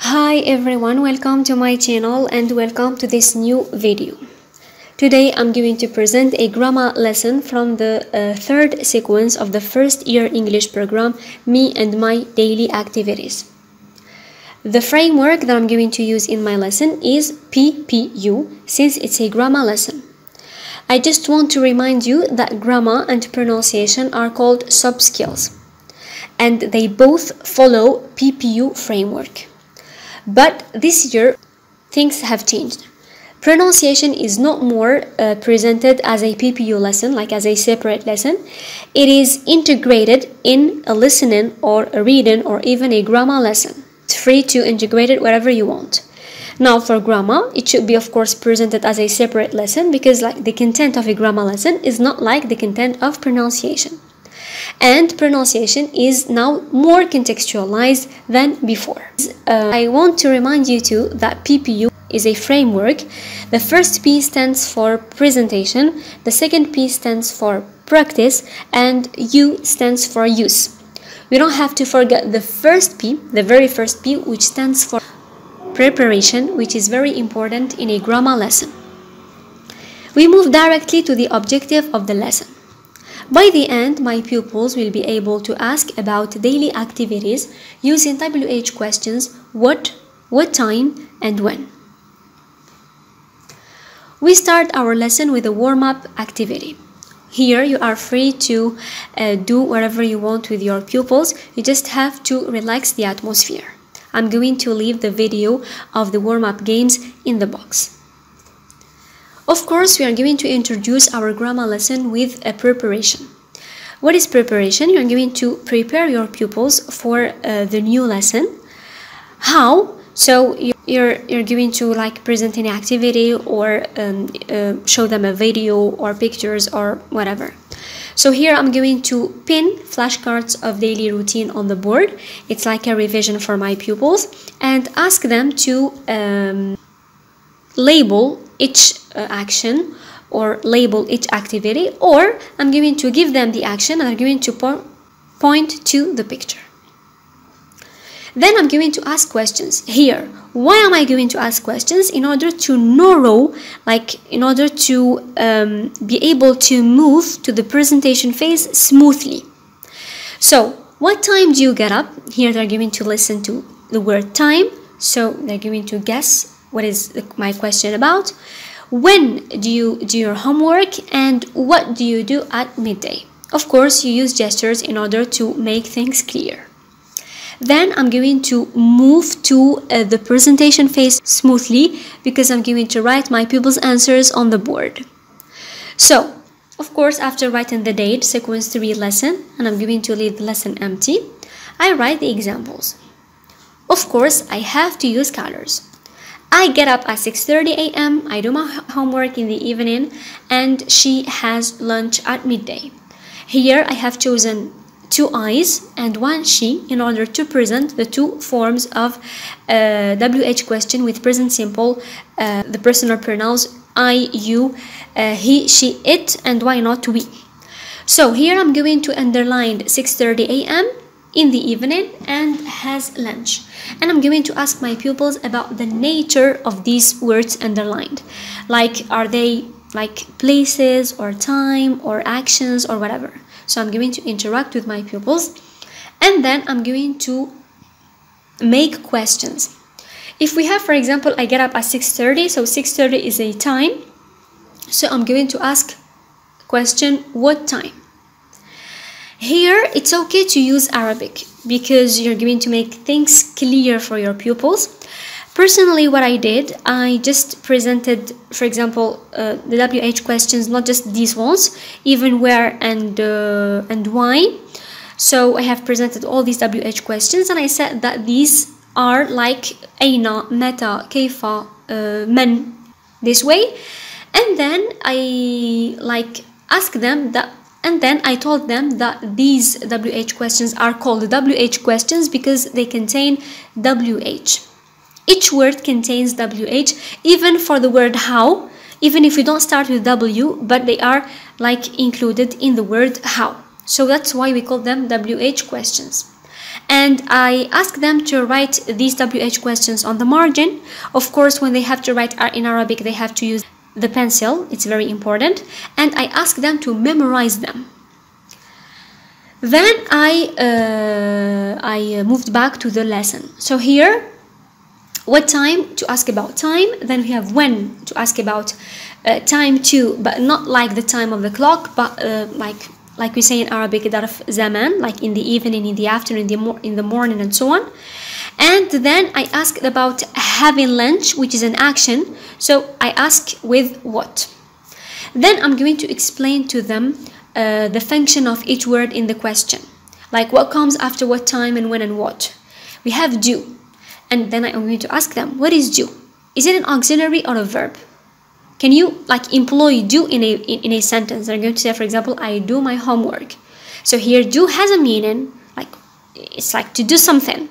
Hi everyone, welcome to my channel and welcome to this new video. Today I'm going to present a grammar lesson from the third sequence of the first year English program, Me and My Daily Activities. The framework that I'm going to use in my lesson is PPU, since it's a grammar lesson. I just want to remind you that grammar and pronunciation are called sub-skills, and they both follow PPU framework. But this year, things have changed. Pronunciation is not more presented as a PPU lesson, like as a separate lesson. It is integrated in a listening or a reading or even a grammar lesson. It's free to integrate it wherever you want. Now for grammar, it should be of course presented as a separate lesson because like the content of a grammar lesson is not like the content of pronunciation. And pronunciation is now more contextualized than before. I want to remind you too that PPU is a framework. The first P stands for presentation, the second P stands for practice, and U stands for use. We don't have to forget the first P, the very first P, which stands for preparation, which is very important in a grammar lesson. We move directly to the objective of the lesson. By the end, my pupils will be able to ask about daily activities using WH questions what time, and when. We start our lesson with a warm-up activity. Here you are free to do whatever you want with your pupils. You just have to relax the atmosphere. I'm going to leave the video of the warm-up games in the box. Of course, we are going to introduce our grammar lesson with a preparation. What is preparation? You're going to prepare your pupils for the new lesson. How? So you're going to like present an activity or show them a video or pictures or whatever. So here I'm going to pin flashcards of daily routine on the board. It's like a revision for my pupils, and ask them to label each action or label each activity, or I'm going to give them the action and I'm going to point to the picture. Then I'm going to ask questions. Here, why am I going to ask questions? In order to narrow, in order to be able to move to the presentation phase smoothly. So, what time do you get up? Here they're going to listen to the word time, so they're going to guess what is my question about. When do you do your homework, and what do you do at midday? Of course, you use gestures in order to make things clear. Then I'm going to move to the presentation phase smoothly because I'm going to write my pupils' answers on the board. So, of course, after writing the date, sequence 3 lesson, and I'm going to leave the lesson empty, I write the examples. Of course, I have to use colors. I get up at 6:30 a.m., I do my homework in the evening, and she has lunch at midday. Here I have chosen 2 I's and 1 she in order to present the 2 forms of WH question with present simple, the personal pronouns I, you, he, she, it, and why not we. So here I'm going to underline 6:30 a.m. in the evening and has lunch. And I'm going to ask my pupils about the nature of these words underlined. Like, are they like places or time or actions or whatever. So I'm going to interact with my pupils, and then I'm going to make questions. If we have, for example, I get up at 6:30, so 6:30 is a time. So I'm going to ask question, what time? Here, it's okay to use Arabic because you're going to make things clear for your pupils. Personally, what I did, I just presented, for example, the WH questions, not just these ones, even where and why. So I have presented all these WH questions, and I said that these are like أين, متى, كيف, من, this way. And then I asked them that. And then I told them that these WH questions are called WH questions because they contain WH. Each word contains WH, even for the word how, even if you don't start with W, but they are included in the word how. So that's why we call them WH questions. and I ask them to write these WH questions on the margin. Of course, when they have to write in Arabic, they have to use the pencil. It's very important. And I ask them to memorize them. Then I moved back to the lesson. So here, what time, to ask about time. Then we have when, to ask about time too, but not like the time of the clock, but like we say in Arabic, darf zaman, like in the evening, in the afternoon, in the morning, and so on. And then I asked about having lunch, which is an action. So I ask with what. Then I'm going to explain to them the function of each word in the question, like what comes after what time and when and what. We have do, and then I'm going to ask them, what is do? Is it an auxiliary or a verb? Can you like employ do in a sentence? I'm going to say, for example, I do my homework. So here do has a meaning, like it's like to do something.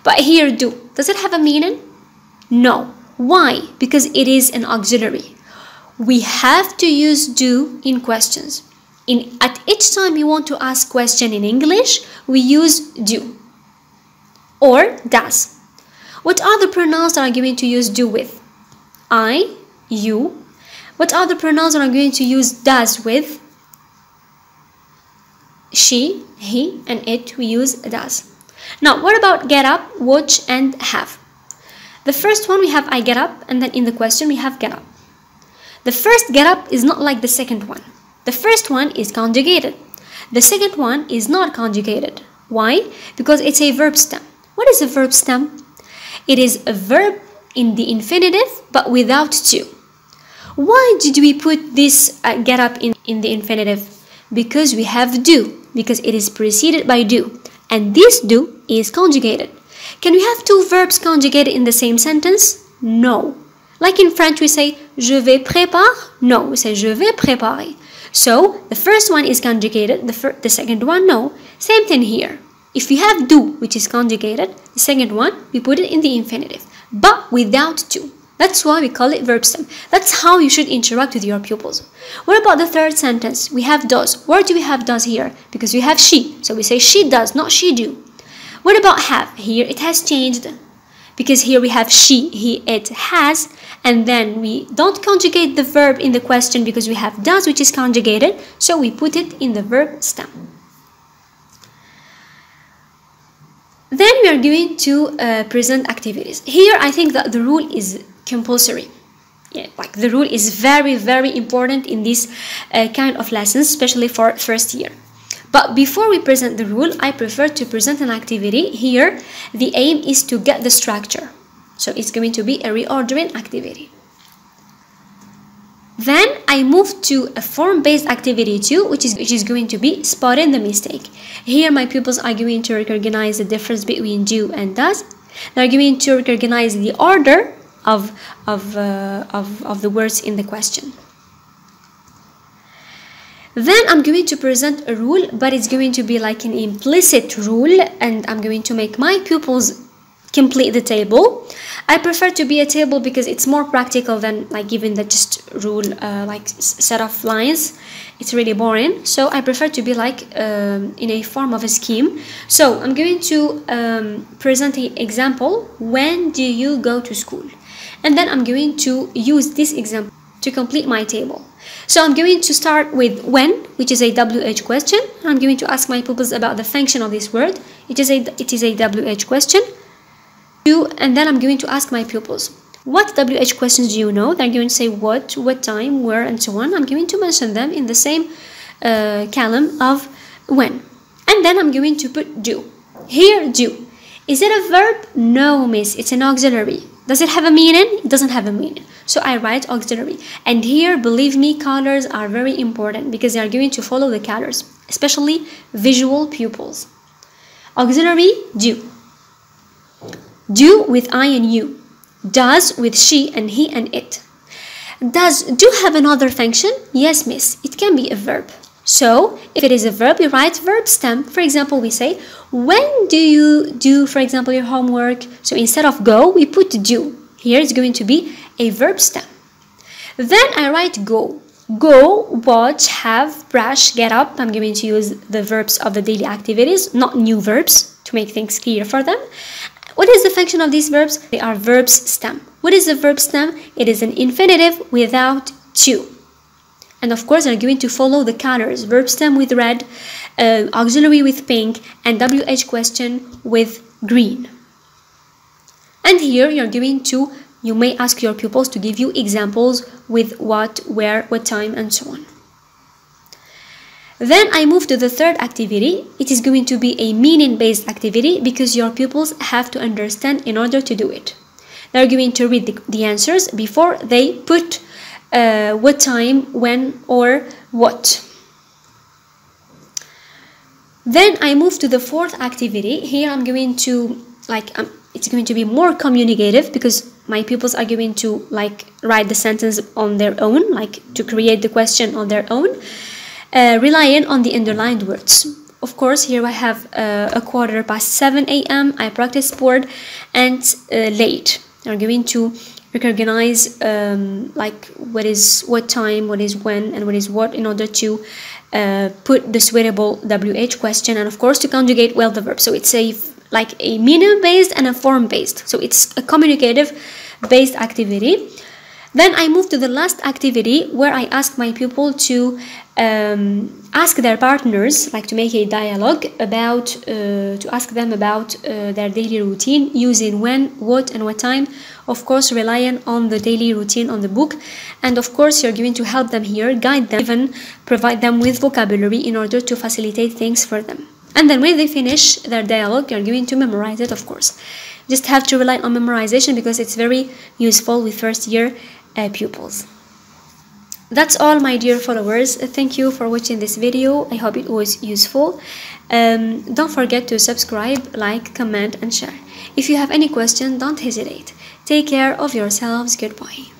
But here do, does it have a meaning? No. Why? Because it is an auxiliary. We have to use do in questions. At each time you want to ask question in English, we use do or does. What are the pronouns that I'm going to use do with? I, you. What are the pronouns that I'm going to use does with? She, he, and it, we use does. Now, what about get up, watch, and have? The first one we have I get up, and then in the question we have get up. The first get up is not like the second one. The first one is conjugated. The second one is not conjugated. Why? Because it's a verb stem. What is a verb stem? It is a verb in the infinitive, but without to. Why did we put this get up in the infinitive? Because we have do, because it is preceded by do, and this do is conjugated. Can we have two verbs conjugated in the same sentence? No. Like in French we say je vais préparer. No, we say je vais préparer. So the first one is conjugated, the second one no. Same thing here. If we have do, which is conjugated, the second one we put it in the infinitive, but without to. That's why we call it verb stem. That's how you should interact with your pupils. What about the third sentence? We have does. Where do we have does here? Because we have she, so we say she does, not she do. What about have? Here it has changed, because here we have she, he, it, has, and then we don't conjugate the verb in the question because we have does, which is conjugated, so we put it in the verb stem. Then we are going to present activities. Here I think that the rule is compulsory. Yeah, like the rule is very, very important in this kind of lessons, especially for first year. But before we present the rule, I prefer to present an activity. Here, the aim is to get the structure. So it's going to be a reordering activity. Then I move to a form-based activity too, which is going to be spotting the mistake. Here my pupils are going to recognize the difference between do and does. They're going to recognize the order of the words in the question. Then I'm going to present a rule, but it's going to be like an implicit rule, and I'm going to make my pupils complete the table. I prefer to be a table because it's more practical than like giving the just rule like set of lines. It's really boring, so I prefer to be like in a form of a scheme. So I'm going to present an example. When do you go to school? And then I'm going to use this example to complete my table. So I'm going to start with when, which is a WH question. I'm going to ask my pupils about the function of this word. It is a WH question. And then I'm going to ask my pupils, what WH questions do you know? They're going to say what time, where, and so on. I'm going to mention them in the same column of when. And then I'm going to put do. Here, do. Is it a verb? No, miss. It's an auxiliary. Does it have a meaning? It doesn't have a meaning. So I write auxiliary. And here, believe me, colors are very important because they are going to follow the colors, especially visual pupils. Auxiliary, do. Do with I and you. Does with she and he and it. Does do have another function? Yes, miss. It can be a verb. So, if it is a verb, we write verb stem. For example, we say, when do you do, for example, your homework? So, instead of go, we put do. Here it's going to be a verb stem. Then I write go. Go, watch, have, brush, get up. I'm going to use the verbs of the daily activities, not new verbs. to make things clear for them. What is the function of these verbs? They are verbs stem. What is the verb stem? It is an infinitive without to. And of course, they're going to follow the colors. Verb stem with red, auxiliary with pink, and WH question with green. And here you may ask your pupils to give you examples with what, where, what time, and so on. Then I move to the third activity. It is going to be a meaning-based activity because your pupils have to understand in order to do it. They're going to read the answers before they put what time, when, or what. Then I move to the fourth activity. Here I'm going to it's going to be more communicative because my pupils are going to write the sentence on their own, to create the question on their own, relying on the underlined words. Of course, here I have a 7:15 a.m. I practice sport, and late. They're going to recognize what time, what is when, and what is what in order to put the suitable WH question, and of course to conjugate well the verb. So it's a meaning-based and a form-based. So it's a communicative-based activity. Then I move to the last activity where I ask my pupil to ask their partners, to make a dialogue about, to ask them about their daily routine using when, what, and what time. Of course, relying on the daily routine on the book. And of course, you're going to help them here, guide them, even provide them with vocabulary in order to facilitate things for them. And then when they finish their dialogue, you're going to memorize it, of course. Just have to rely on memorization because it's very useful with first-year pupils. That's all, my dear followers. Thank you for watching this video. I hope it was useful. Don't forget to subscribe, like, comment, and share. If you have any question, don't hesitate. Take care of yourselves. Goodbye.